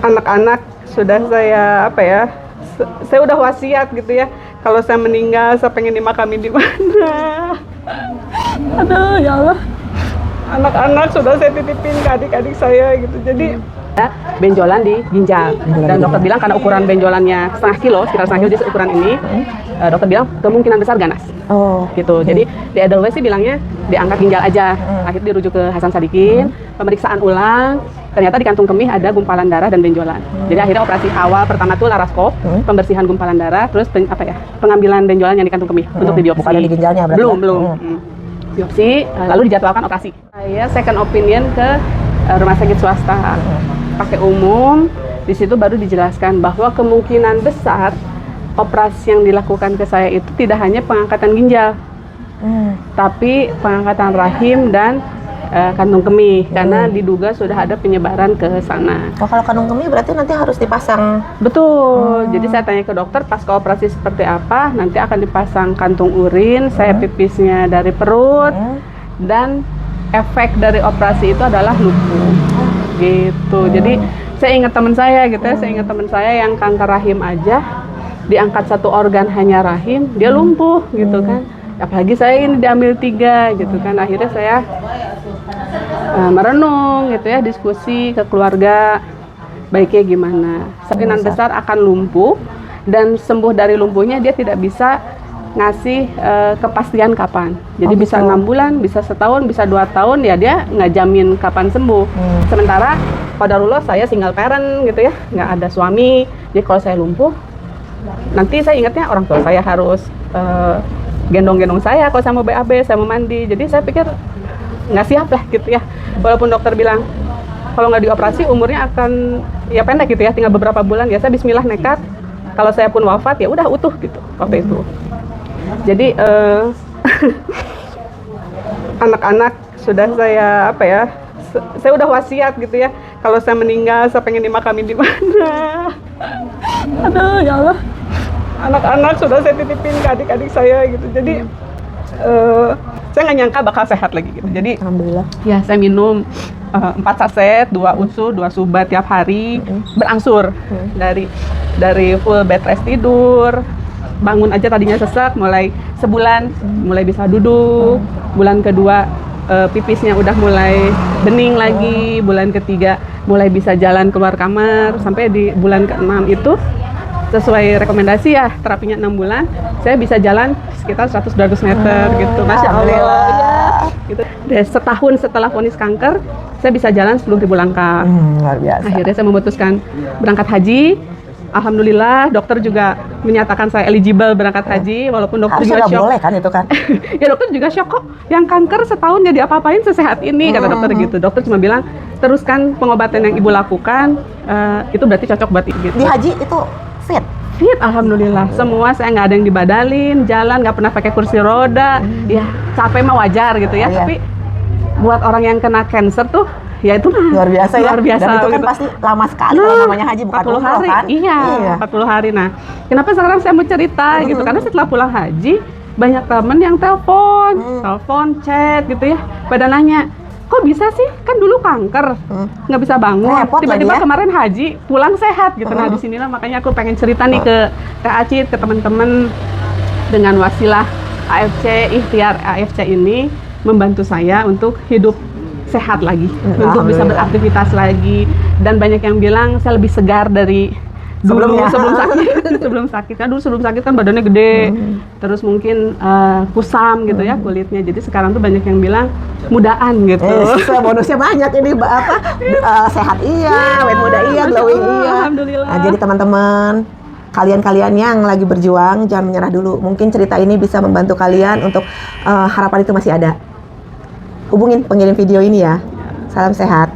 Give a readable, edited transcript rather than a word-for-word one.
Anak-anak sudah saya udah wasiat gitu ya, kalau saya meninggal saya pengen dimakamin di mana. Aduh ya Allah, anak-anak sudah saya titipin ke adik-adik saya gitu. Jadi benjolan di ginjal, dan dokter bilang karena ukuran benjolannya setengah kilo, sekitar setengah kilo, jadi ukuran ini dokter bilang kemungkinan besar ganas. Gitu. Jadi di Edelweiss sih bilangnya diangkat ginjal aja. Akhirnya dirujuk ke Hasan Sadikin, pemeriksaan ulang, ternyata di kantung kemih ada gumpalan darah dan benjolan. Jadi akhirnya operasi awal pertama tuh laparoskop, pembersihan gumpalan darah, terus pengambilan benjolan yang di kantung kemih untuk dibiopsi. Bukan di ginjalnya berarti? Belum. Biopsi, lalu dijadwalkan operasi. Saya second opinion ke rumah sakit swasta, pakai umum. Di situ baru dijelaskan bahwa kemungkinan besar operasi yang dilakukan ke saya itu tidak hanya pengangkatan ginjal, tapi pengangkatan rahim dan kantung kemih, karena diduga sudah ada penyebaran ke sana. Kalau kantung kemih berarti nanti harus dipasang? Betul. Jadi saya tanya ke dokter pasca operasi seperti apa, nanti akan dipasang kantung urin, saya pipisnya dari perut, dan efek dari operasi itu adalah lumpuh. Gitu. Jadi saya ingat teman saya gitu ya, saya ingat teman saya yang kanker rahim aja diangkat satu organ hanya rahim, dia lumpuh gitu kan. Apalagi saya ini diambil 3 gitu kan. Akhirnya saya merenung gitu ya, diskusi ke keluarga baiknya gimana. Kemungkinan besar akan lumpuh, dan sembuh dari lumpuhnya dia tidak bisa ngasih kepastian kapan. Jadi bisa 6 bulan, bisa setahun, bisa 2 tahun, ya dia nggak jamin kapan sembuh. Sementara qadarullah saya single parent gitu ya, nggak ada suami. Jadi kalau saya lumpuh, nanti saya ingatnya orang tua saya harus gendong-gendong saya kalau saya mau BAB, saya mau mandi. Jadi saya pikir nggak siap lah gitu ya. Walaupun dokter bilang kalau nggak dioperasi umurnya akan ya pendek gitu ya, tinggal beberapa bulan. Ya saya bismillah nekat. Kalau saya pun wafat ya udah utuh gitu waktu itu. Jadi anak-anak sudah saya udah wasiat gitu ya, kalau saya meninggal saya pengen dimakamin di mana. Aduh ya Allah, anak-anak sudah saya titipin ke adik-adik saya gitu. Jadi saya nggak nyangka bakal sehat lagi gitu. Jadi alhamdulillah ya, saya minum 4 saset, 2 usus, 2 subat tiap hari, berangsur dari full bed rest tidur, bangun aja tadinya sesak, mulai sebulan mulai bisa duduk, bulan kedua pipisnya udah mulai bening lagi, bulan ketiga mulai bisa jalan keluar kamar, sampai di bulan ke-6 itu sesuai rekomendasi ya, terapinya 6 bulan, saya bisa jalan sekitar 100-200 meter gitu. Masya Allah ya, gitu. Dan setahun setelah vonis kanker, saya bisa jalan 10.000 langkah. Luar biasa. Akhirnya saya memutuskan berangkat haji. Alhamdulillah, dokter juga menyatakan saya eligible berangkat haji, walaupun dokter juga shock. Boleh kan itu kan? Ya dokter juga shock kok, yang kanker setahun gak diapa-apain sesehat ini, kata dokter gitu. Dokter cuma bilang, teruskan pengobatan yang ibu lakukan, itu berarti cocok buat ibu gitu. Di haji itu fit? Fit, alhamdulillah. Semua saya nggak ada yang dibadalin, jalan nggak pernah pakai kursi roda. Ya capek mah wajar gitu ya, tapi buat orang yang kena cancer tuh, ya itu luar biasa ya. Luar biasa. Dan itu kan gitu. Pasti lama sekali kalau namanya haji, bukan 40 hari kan? Iya, 40 hari. Nah, kenapa sekarang saya mau cerita gitu, karena setelah pulang haji banyak temen yang telepon, chat gitu ya, pada nanya, kok bisa sih, kan dulu kanker nggak bisa bangun, tiba-tiba kemarin haji pulang sehat gitu. Nah, disinilah makanya aku pengen cerita nih ke Acit, ke teman-teman, dengan wasilah AFC, ikhtiar AFC ini membantu saya untuk hidup sehat lagi, untuk bisa beraktivitas lagi. Dan banyak yang bilang saya lebih segar dari dulu sebelum sakit. Kan dulu sebelum sakit kan badannya gede, terus mungkin kusam gitu ya kulitnya. Jadi sekarang tuh banyak yang bilang mudaan gitu. Bonusnya banyak ini sehat iya, awet muda iya, glowing iya. Alhamdulillah. Nah, jadi teman-teman, kalian-kalian yang lagi berjuang jangan menyerah dulu. Mungkin cerita ini bisa membantu kalian untuk harapan itu masih ada. Hubungin pengirim video ini ya. Salam sehat.